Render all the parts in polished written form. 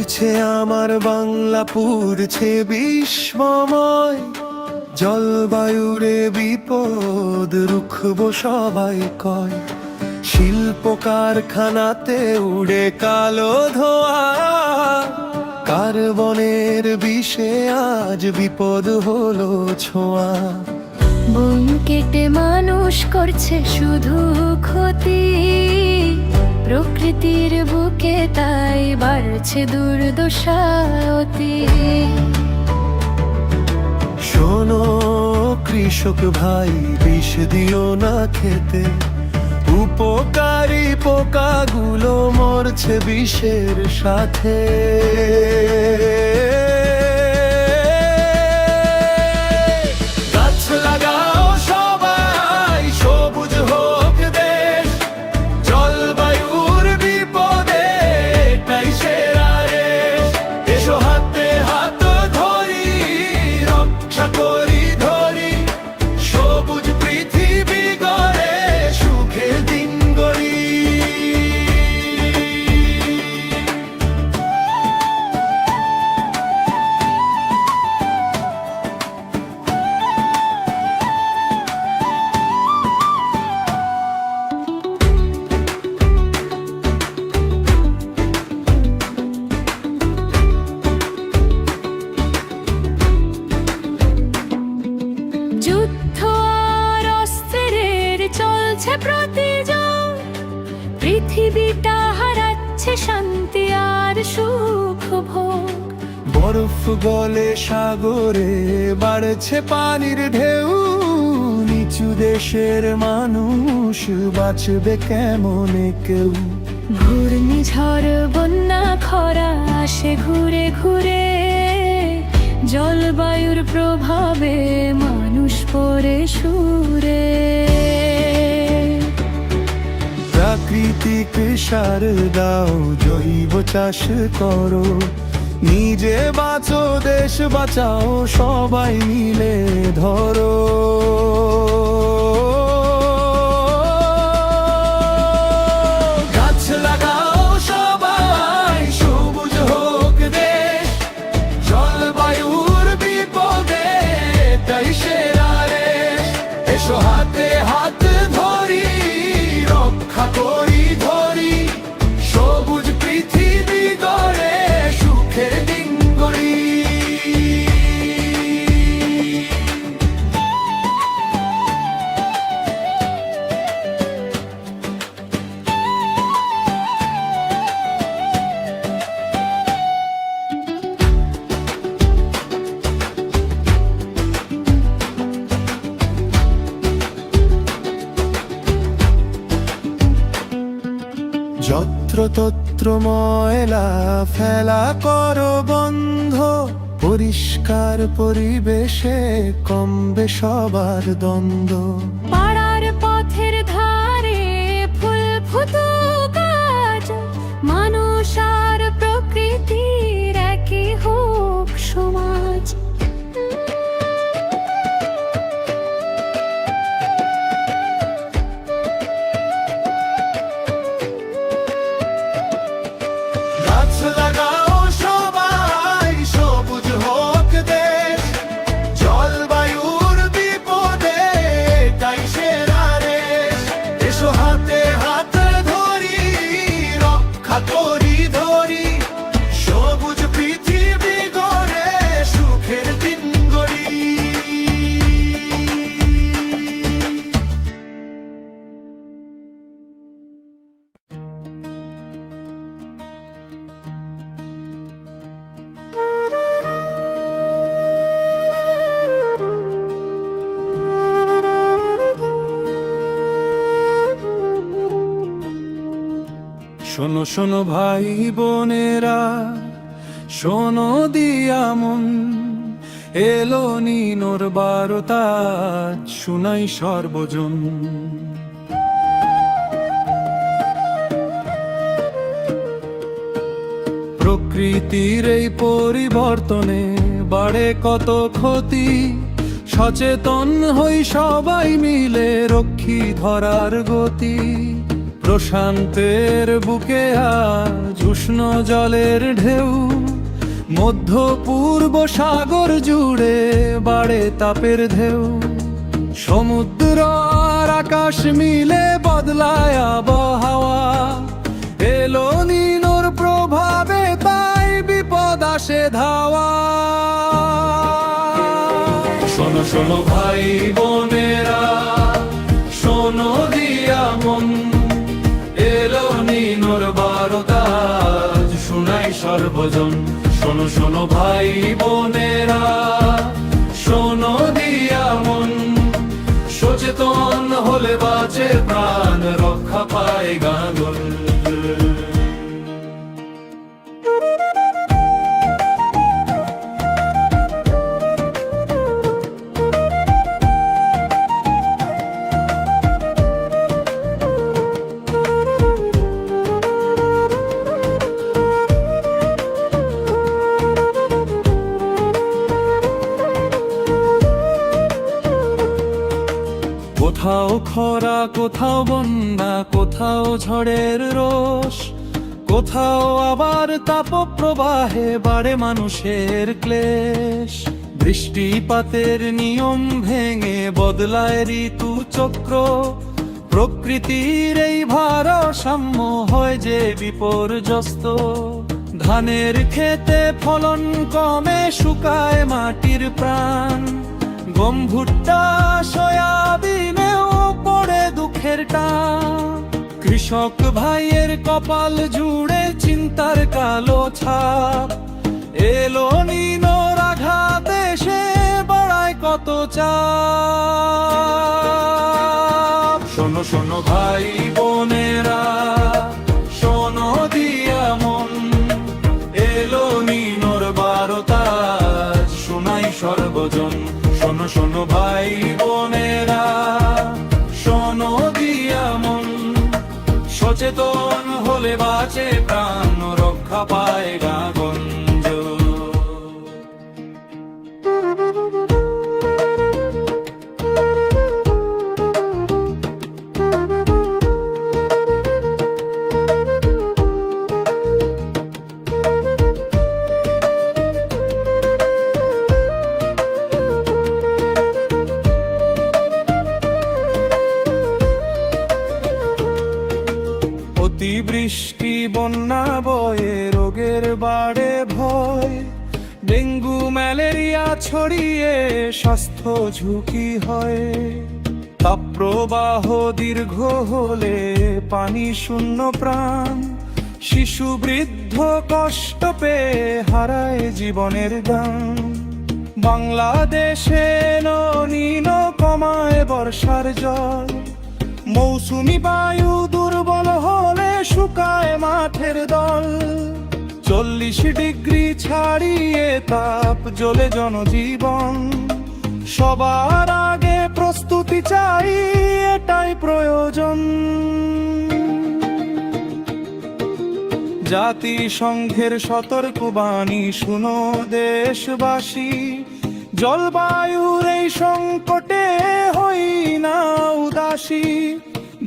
পুড়ছে আমার বাংলা, পুড়ছে বিশ্বময়। জলবায়ুরে বিপদ রুখবো সবাই কয়। শিল্প কারখানাতে উড়ে কালো ধোঁয়া, কার্বনের বিষে আজ বিপদ হলো ছোঁয়া। বন কেটে মানুষ করছে শুধু ক্ষতি, প্রকৃতির বুকে তাই বাড়ছে দুর্দশা অতি। শোনো কৃষক ভাই, বিষ দিও না খেতে, উপকারী পোকাগুলো মরছে বিষের সাথে। গাছ লাগাও সবাই, সবুজ হোক দেশ, জলবায়ুর বিপদে এটাই সেরা রেশ। এসো হাতে হাত ধরি, রক্ষা করি ধরি, সবুজ পৃথিবী গড়ে সুখের দিন গড়ি। যুদ্ধ আর অস্ত্রের চলছে প্রতিযোগ, পৃথিবীটা হারাচ্ছে শান্তি আর সুখ ভোগ। বরফ গলে সাগরে বাড়ছে পানির ঢেউ, নিচু দেশের মানুষ বাঁচবে কেমনে কেউ? ঘূর্ণিঝড় বন্যা খরা আসে ঘুরে ঘুরে, জলবায়ুর প্রভাবে মানুষ পড়ে সুরে। প্রাকৃতিক সার দাও, জৈব চাষ করো, নিজে বাঁচো দেশ বাঁচাও, সবাই মিলে ধরো। গাছ লাগাও সবাই, সবুজ হোক দেশ, জলবায়ুর বিপদে এটাই সেরা রেশ। এসো হাতে হাত ধরি, রক্ষা করি ধরি, সবুজ পৃথিবী গড়ে সুখের দিন গড়ি। যত্রতত্র ময়লা ফেলা করো বন্ধ, পরিষ্কার পরিবেশে কমবে সবার দ্বন্দ্ব। পাড়ার পথের ধারে ফুল ফুটুক আজ, মানুষ আর প্রকৃতির একই হোক সমাজ। গাছ লাগাও সবাই, সবুজ হোক দেশ, জলবায়ুর বিপদে এটাই সেরা রেশ। এসো হাতে হাত ধরি, রক্ষা করি ধরি, সবুজ পৃথিবী গড়ে সুখের দিন গড়ি। শোনো শোনো ভাই বোনেরা, শোনো দিয়া মন, এলো নিনোর বারতা শুনাই সর্বজন। প্রকৃতির এই পরিবর্তনে বাড়ে কত ক্ষতি, সচেতন হই সবাই মিলে রক্ষী ধরার গতি। প্রশান্তের বুকে আজ উষ্ণ জলের ঢেউ, মধ্য পূর্ব সাগর জুড়ে বাড়ে তাপের ঢেউ। সমুদ্র আর আকাশ মিলে বদলায় আবহাওয়া, এলো নিনোর প্রভাবে তাই বিপদ আসে ধাওয়া। শোনো শোনো ভাই বোনেরা, শোনো দিয়া মন, এলো নিনোর বারতা শুনাই সর্বজন। শোনো শোনো ভাই বোনেরা, শোনো দিয়া মন, সচেতন হলে বাঁচে প্রাণ, রক্ষা পায় গাঙ্গল। কোথাও খরা, কোথাও বন্যা, কোথাও ঝড়ের রোষ, কোথাও আবার তাপপ্রবাহে বাড়ে মানুষের ক্লেশ। বৃষ্টিপাতের নিয়ম ভেঙে বদলায় ঋতু চক্র, প্রকৃতির এই ভারসাম্য হয় যে বিপর্যস্ত। ধানের ক্ষেতে ফলন কমে, শুকায় মাটির প্রাণ, গম ভুট্টা সয়াবিনেও পড়ে দুঃখের টান। কৃষক ভাইয়ের কপাল জুড়ে চিন্তার কালো ছাপ, এলো নিনোর আঘাতে সে বাড়ায় কত চাপ। শোনো শোনো ভাই বোনেরা, শোনো দিয়া মন, এলো নিনোর বারতা শুনাই সর্বজন। শোনো শোনো ভাই বোনেরা, শোনো দিয়া মন, সচেতন হলে বাঁচে প্রাণ, রক্ষা পায় গাগঞ্জ। অতিবৃষ্টি বন্যা বয়ে রোগের বাড়ে ভয়, ডেঙ্গু ম্যালেরিয়া ছড়িয়ে স্বাস্থ্য ঝুঁকি হয়। তাপপ্রবাহ দীর্ঘ হলে পানি শূন্য প্রাণ, শিশু বৃদ্ধ কষ্ট পেয়ে হারায় জীবনের গান। বাংলাদেশে নিনো কমায় বর্ষার জল, মৌসুমি বায়ু দুর্বল হলে শুকায় মাঠের দল। 40 ডিগ্রি ছাড়িয়ে তাপ জ্বলে জনজীবন, সবার আগে প্রস্তুতি চাই, এটাই প্রয়োজন। জাতিসংঘের সতর্কবাণী শুনো দেশবাসী, জলবায়ুর এই সংকটে হই না উদাসী।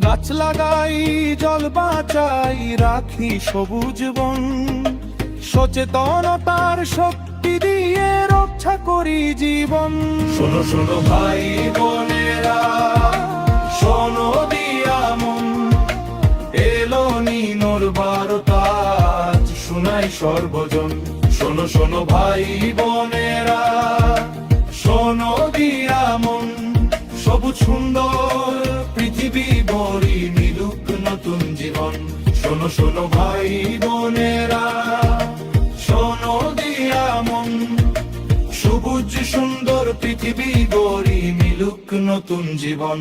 গাছ লাগাই, জল বাঁচাই, রাখি সবুজ বন, সচেতনতার শক্তি দিয়ে রক্ষা করি জীবন। শোনো শোনো ভাই বোনেরা, শোনো দিয়া মন, এলো নিনোর বারতা শুনাই সর্বজন। শোনো শোনো ভাই বোনেরা, শোনো দিয়া মন, সবুজ সুন্দর পৃথিবী বড়ি মিলুক নতুন জীবন। শোনো শোনো ভাই বোনেরা, শোনো দিয়া মন, সবুজ সুন্দর পৃথিবী গড়ি মিলুক নতুন জীবন।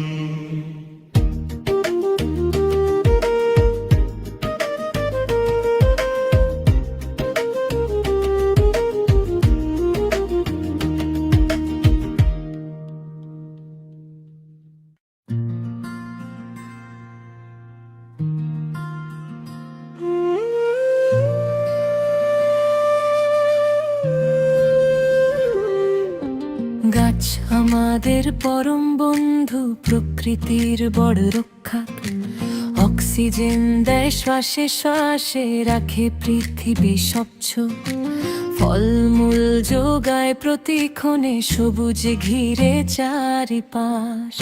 গাছ আমাদের পরম বন্ধু, প্রকৃতির বড় রক্ষা। অক্সিজেন দেয় শ্বাসে শ্বাসে, রাখে পৃথিবী স্বচ্ছ, ফলমূল যোগায় প্রতিক্ষণে, সবুজ ঘিরে চারিপাশ।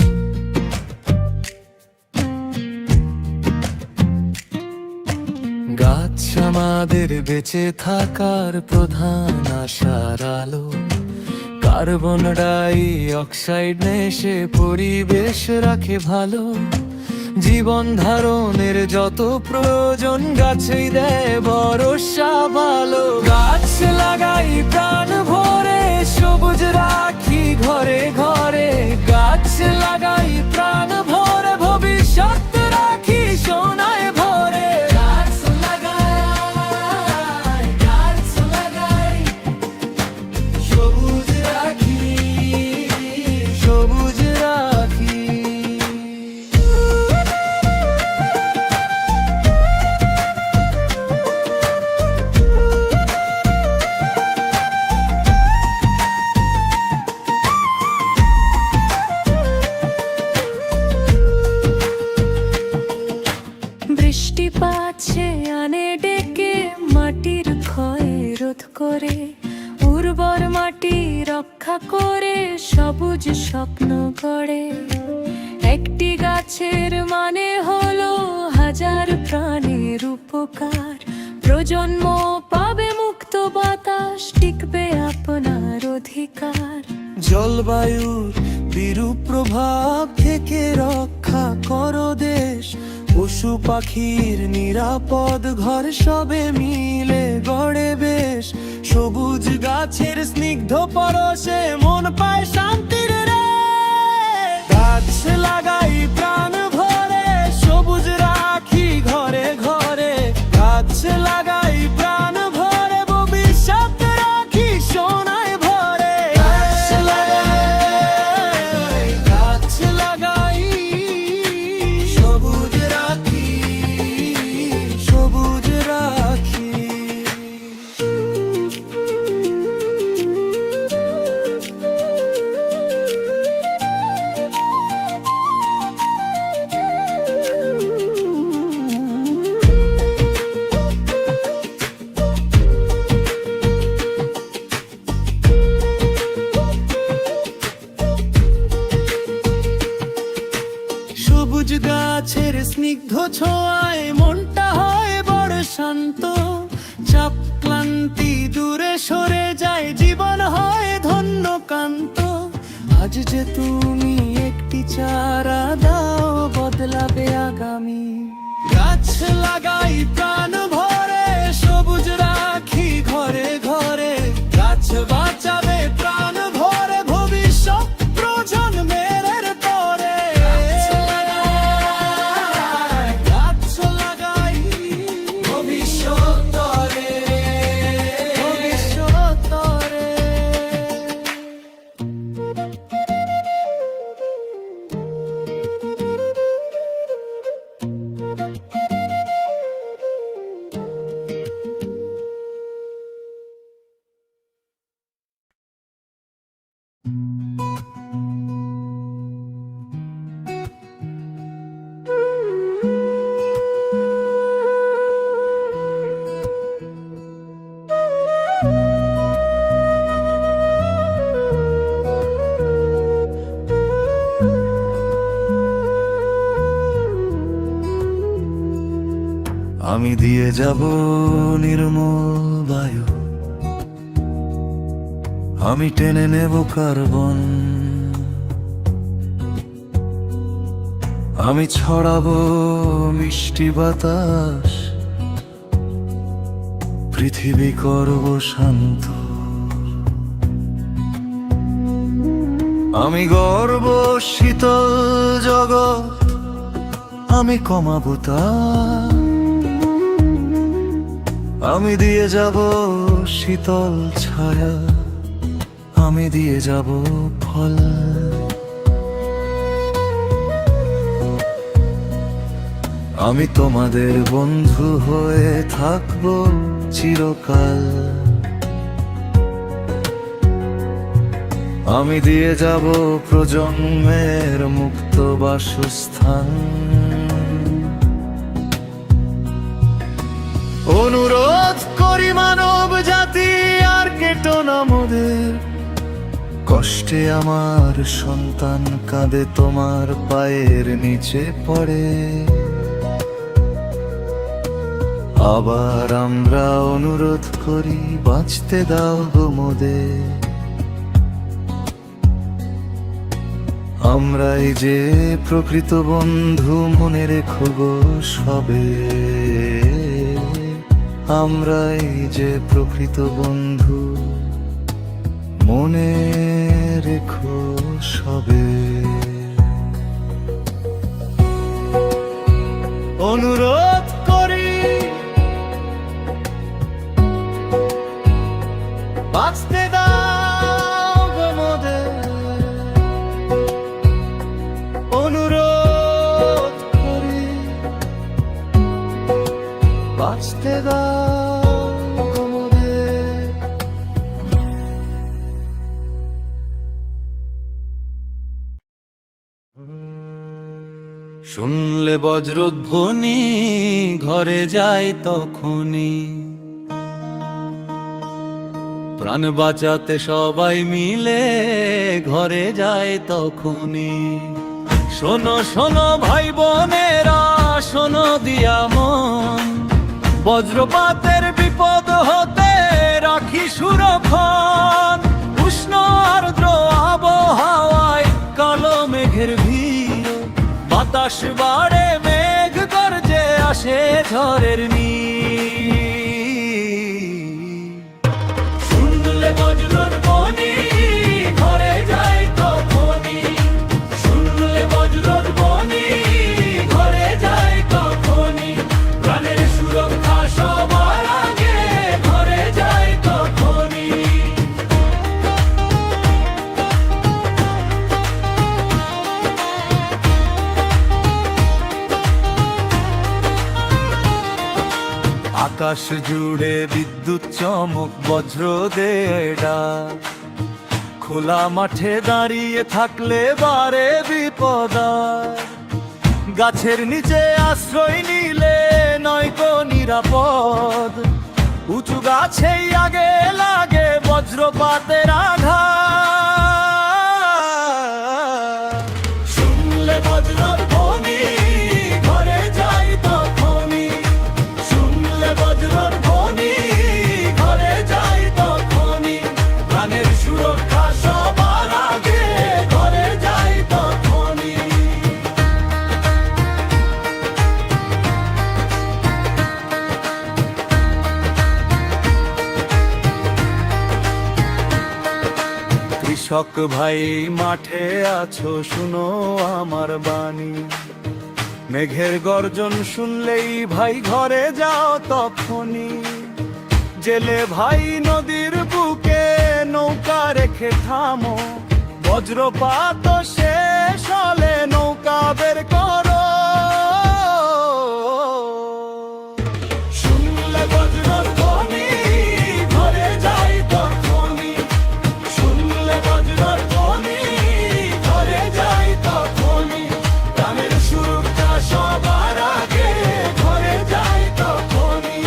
গাছ আমাদের বেঁচে থাকার প্রধান আশার আলো, কার্বন ডাই অক্সাইড নেশে পরিবেশ রাখে ভালো। জীবন ধারণের যত প্রয়োজন গাছেই দেয় ভরসা ভালো। গাছ লাগাই প্রাণ ভরে, সবুজ রাখি ঘরে ঘরে। গাছ লাগাই প্রাণ ভরে, ভবিষ্যৎ রাখি সোনায় ভরে। গাছ লাগাই, গাছ লাগাই, সবুজ রাখি, সবুজ রাখি। বৃষ্টিপাত সে আনে ডেকে, মাটির ক্ষয় রোধ করে, উর্বর মাটি রক্ষা করে, সবুজ স্বপ্ন গড়ে। একটি গাছের মানে হলো হাজার প্রাণের উপকার, প্রজন্ম পাবে মুক্ত বাতাস, টিকবে আপনার অধিকার। জলবায়ুর বিরূপ প্রভাব থেকে রক্ষা করো দেশ, পশু পাখির নিরাপদ ঘর সবে মিলে গড়ে বেশ। সবুজ গাছের স্নিগ্ধ পরশে মন পায় শান্তির রে। গাছ লাগাই প্রাণ ভরে, সবুজ রাখি ঘরে ঘরে। গাছ লাগাই প্রাণ ভরে, ভবিষ্যৎ রাখি সোনায় ভরে। গাছ লাগাই, গাছ লাগাই, সবুজ রাখি, সবুজ রাখি। সবুজ গাছের স্নিগ্ধ ছোঁয়ায় মনটা হয় বড় শান্ত। চাপ ক্লান্তি দূরে সরে যায়, জীবন হয় ধন্য কান্ত। আজ যে তুমি একটি চারা দাও, বদলাবে আগামী। গাছ লাগাই প্রাণ ভরে, সবুজ রাখি ঘরে ঘরে। গাছ বাঁচাবে প্রাণ ভরে, ভবিষ্যৎ প্রজন্মের তরে। গাছ লাগাই, ভবিষ্যৎ তরে, ভবিষ্যৎ তরে। আমি দিয়ে যাব নির্মল বায়ু, আমি টেনে নেব কার্বন। আমি ছড়াবো মিষ্টি বাতাস, পৃথিবী করব শান্ত। আমি গর্ব শীতল জগৎ, আমি কমাবো তা। আমি দিয়ে যাব শীতল ছায়া, আমি দিয়ে যাব ফল। আমি তোমাদের বন্ধু হয়ে থাকবো চিরকাল। আমি দিয়ে যাব প্রজন্মের মুক্ত বাসস্থান। অনুরোধ করি মানব জাতি আর কেটো না মোদের, কষ্টে আমার সন্তান কাঁদে তোমার পায়ের নিচে পড়ে। আবার আমরা অনুরোধ করি বাঁচতে দাও গো মোদের, আমরাই যে প্রকৃত বন্ধু মনে রেখো গো সবে, আমরাই যে প্রকৃত বন্ধু মনে রেখো সবে। অনুরোধ করি বাঁচতে দাও গো মোদের, অনুরোধ করি বাঁচতে দাও গো মোদের। শুনলে বজ্রধ্বনি ঘরে যায় তখনই, প্রাণ বাঁচাতে সবাই মিলে ঘরে যায় তখনই। শোনো শোনো ভাই বোনেরা, শোনো দিয়া মন, বজ্রপাতের বিপদ হতে রাখি সুরক্ষণ। উষ্ণ আর্দ্র আবহাওয়ায় কালো মেঘের ভিড়, বাতাস বাড়ে মেঘ গর্জে আসে ঝড়ের নীড়। শুনলে বজ্রর ধ্বনি ঘরে যায় তখনই, শুনলে বজ্রর ধ্বনি ঘরে যায় তখনই। প্রাণের সুরক্ষা সবার আগে ঘরে যায় তখনই। আকাশ জুড়ে বিদ্যুৎ চমক বজ্র দেয় ডাক, খোলা মাঠে দাঁড়িয়ে থাকলে বারে বিপদ আর। গাছের নিচে আশ্রয় নিলে নয়তো নিরাপদ, উঁচু গাছেই আগে লাগে বজ্রপাতের আঘাত। শুনলে বজ্রর ধ্বনি ঘরে যায় তখনই, শুনলে বজ্রর ধ্বনি ঘরে যায় তখনই। প্রাণের সুরক্ষা সবার আগে ঘরে যায় তখনই। কৃষক ভাই মাঠে আছো শুনো আমার বাণী, মেঘের গর্জন শুনলেই ভাই ঘরে যাও তখনই। জেলে ভাই নদীর বুকে নৌকা রেখে থামো, বজ্রপাত শেষ হলে নৌকা বের করো। শুনলে বজ্রর ধ্বনি ঘরে যায় তখনই, শুনলে বজ্রর ধ্বনি ঘরে যায় তখনই। প্রাণের সুরক্ষা সবার আগে ঘরে যায় তখনই।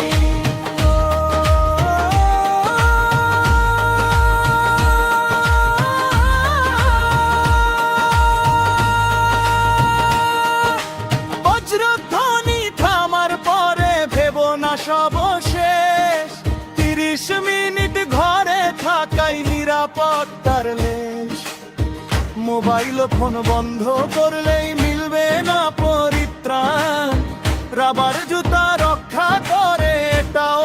বজ্রধ্বনি থামার পরে ভেবো না সব শেষ, 30 মিনিট ঘরে থাকাই নিরাপত্তার লেশ। মোবাইল ফোন বন্ধ করলেই মিলবে না পরিত্রাণ, রাবার জুতা রক্ষা করে এটাও